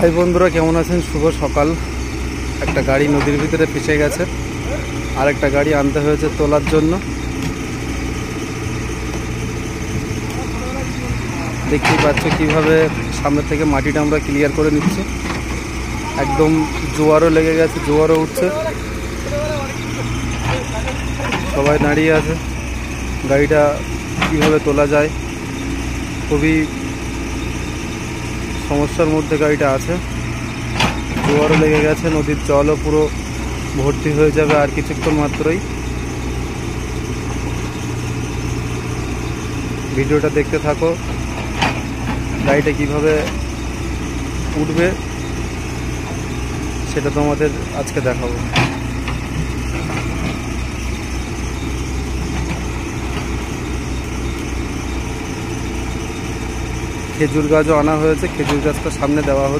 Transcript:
High বন্ধুরা, কেমন আছেন? শুভ সকাল। একটা গাড়ি নদীর ভিতরে ফেসে গেছে, আর একটা গাড়ি আনতে হয়েছে তোলার জন্য। দেখতেই পাচ্ছ কিভাবে সামনে থেকে মাটিটা আমরা ক্লিয়ার করে নিচ্ছি। একদম জোয়ারও লেগে গেছে, জোয়ারও উঠছে, সবাই দাঁড়িয়ে আছে। গাড়িটা কিভাবে তোলা যায়, খুবই সমস্যার মধ্যে গাড়িটা আছে। জোয়ারও লেগে গেছে, নদীর জলও পুরো ভর্তি হয়ে যাবে আর কিছুক্ষণ মাত্রই। ভিডিওটা দেখতে থাকো, গাড়িটা কিভাবে উঠবে সেটা তোমাদের আজকে দেখাবো। খেজুর গাছও আনা হয়েছে, খেজুর গাছটা সামনে দেওয়া হচ্ছে।